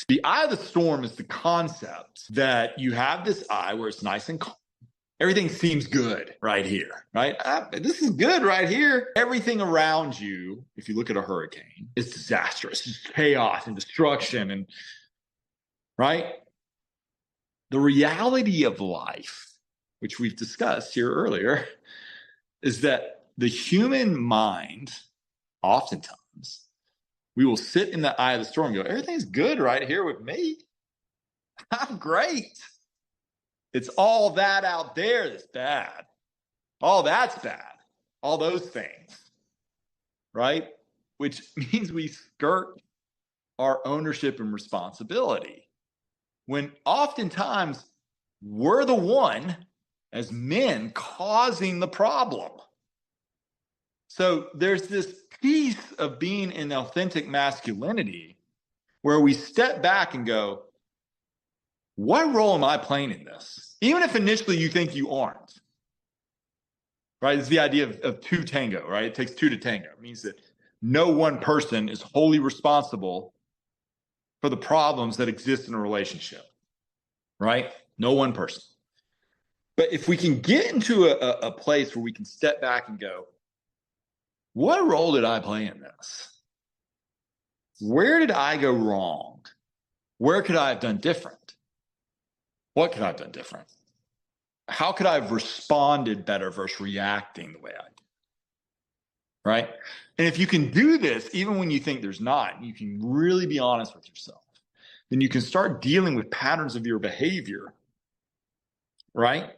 The eye of the storm is the concept that you have this eye where it's nice and calm. Everything seems good right here, right? This is good right here. Everything around you, if you look at a hurricane, is disastrous. It's chaos and destruction, and right? The reality of life, which we've discussed here earlier, is that the human mind, oftentimes, we will sit in the eye of the storm and go, everything's good right here with me. I'm great. It's all that out there that's bad. All that's bad. All those things, right? Which means we skirt our ownership and responsibility. When oftentimes we're the one, as men, causing the problem. So there's this piece of being in authentic masculinity where we step back and go, what role am I playing in this? Even if initially you think you aren't, right? It's the idea of two tango, right? It takes two to tango. It means that no one person is wholly responsible for the problems that exist in a relationship, right? No one person. But if we can get into a place where we can step back and go, what role did I play in this? Where did I go wrong? Where could I have done different? What could I have done different? How could I have responded better versus reacting the way I did? Right? And if you can do this, even when you think there's not, you can really be honest with yourself, then you can start dealing with patterns of your behavior, right?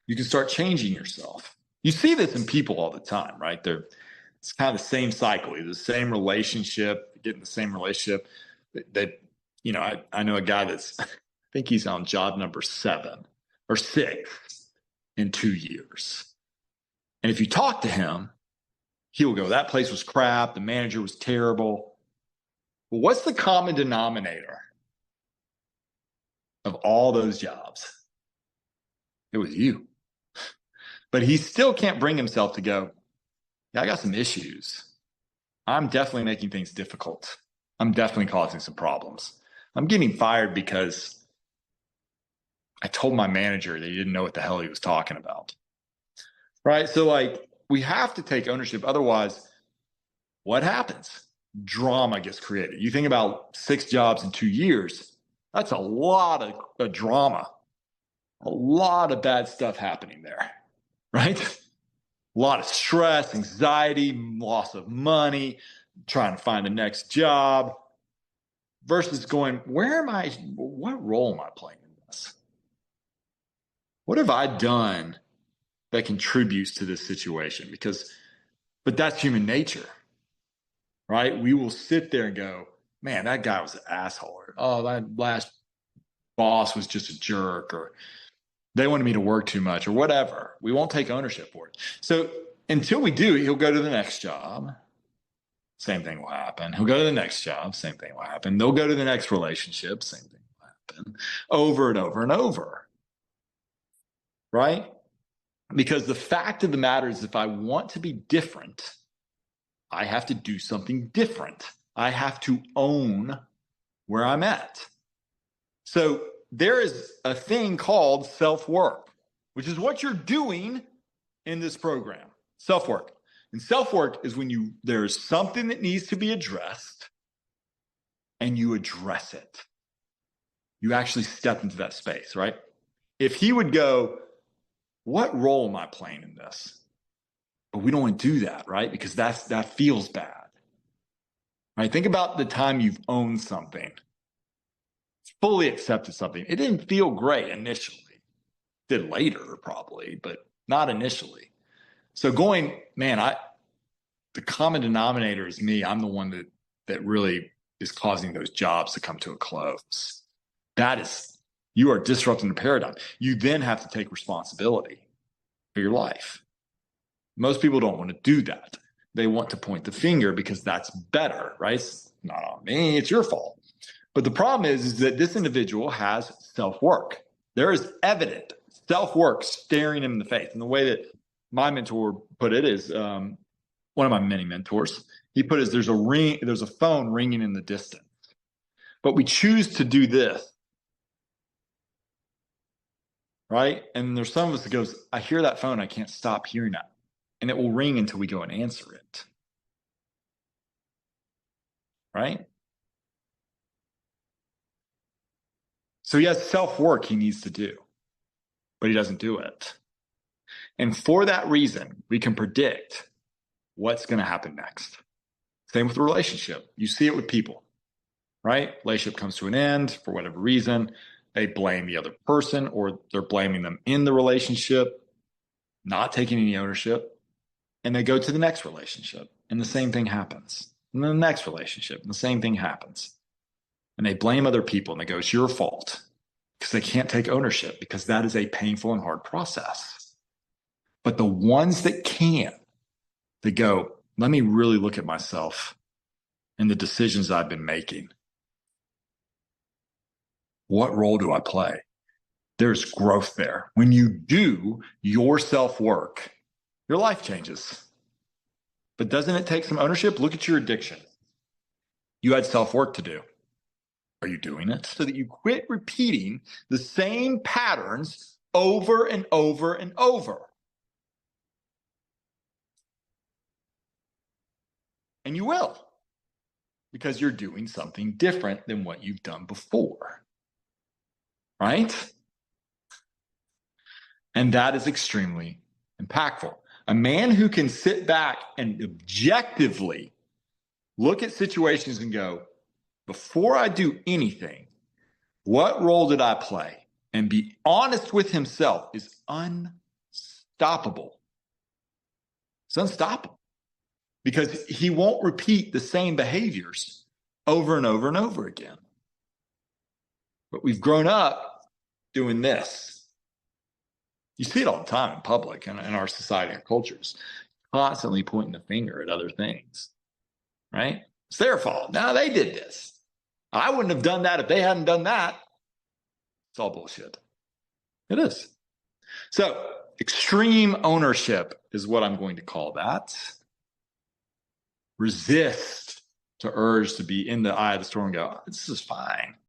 You can start changing yourself. You see this in people all the time, right? It's kind of the same cycle, the same relationship, getting the same relationship. I know a guy that's, I think he's on job number 7 or 6 in 2 years. And if you talk to him, he will go, that place was crap. The manager was terrible. Well, what's the common denominator of all those jobs? It was you. But he still can't bring himself to go, yeah, I got some issues. I'm definitely making things difficult. I'm definitely causing some problems. I'm getting fired because I told my manager that he didn't know what the hell he was talking about. Right? So we have to take ownership. Otherwise, what happens? Drama gets created. You think about 6 jobs in 2 years, that's a lot of drama. A lot of bad stuff happening there. Right? A lot of stress, anxiety, loss of money, trying to find the next job versus going, what role am I playing in this? What have I done that contributes to this situation? But that's human nature, right? We will sit there and go, man, that guy was an asshole. Or, oh, that last boss was just a jerk, or they wanted me to work too much, or whatever. We won't take ownership for it. So until we do, he'll go to the next job. Same thing will happen. He'll go to the next job. Same thing will happen. They'll go to the next relationship. Same thing will happen over and over and over. Right? Because the fact of the matter is, if I want to be different, I have to do something different. I have to own where I'm at. So there is a thing called self-work, which is what you're doing in this program. Self-work. And self-work is when there's something that needs to be addressed and you address it. You actually step into that space, right? If he would go, what role am I playing in this? But we don't want to do that, right? Because that feels bad. Right? Think about the time you've owned something, fully accepted something. It didn't feel great initially. It did later, probably, but not initially. So going, man, the common denominator is me. I'm the one that really is causing those jobs to come to a close. You are disrupting the paradigm. You then have to take responsibility for your life. Most people don't want to do that. They want to point the finger because that's better, right? It's not on me, it's your fault. But the problem is that this individual has self-work. There is evident self-work staring him in the face. And the way that my mentor put it is, one of my many mentors, he put it as there's a phone ringing in the distance. but we choose to do this. Right? And there's some of us that goes, I hear that phone, I can't stop hearing that. And it will ring until we go and answer it. Right? So he has self-work he needs to do, but he doesn't do it. And for that reason, we can predict what's going to happen next. Same with the relationship. You see it with people, right? Relationship comes to an end for whatever reason. They blame the other person, or they're blaming them in the relationship, not taking any ownership. And they go to the next relationship, and the same thing happens. And then the next relationship, and the same thing happens. And they blame other people, and they go, it's your fault, because they can't take ownership, because that is a painful and hard process. But the ones that can, they go, let me really look at myself and the decisions I've been making. What role do I play? There's growth there. When you do your self-work, your life changes. But doesn't it take some ownership? Look at your addiction. You had self-work to do. Are you doing it? So that you quit repeating the same patterns over and over and over. And you will, because you're doing something different than what you've done before. Right? And that is extremely impactful. A man who can sit back and objectively look at situations and go, before I do anything, what role did I play? And be honest with himself is unstoppable. It's unstoppable because he won't repeat the same behaviors over and over and over again. But we've grown up doing this. You see it all the time in public and in our society and cultures, constantly pointing the finger at other things, right? It's their fault. No, they did this. I wouldn't have done that if they hadn't done that. It's all bullshit. It is. So extreme ownership is what I'm going to call that. Resist to urge to be in the eye of the storm and go, this is fine.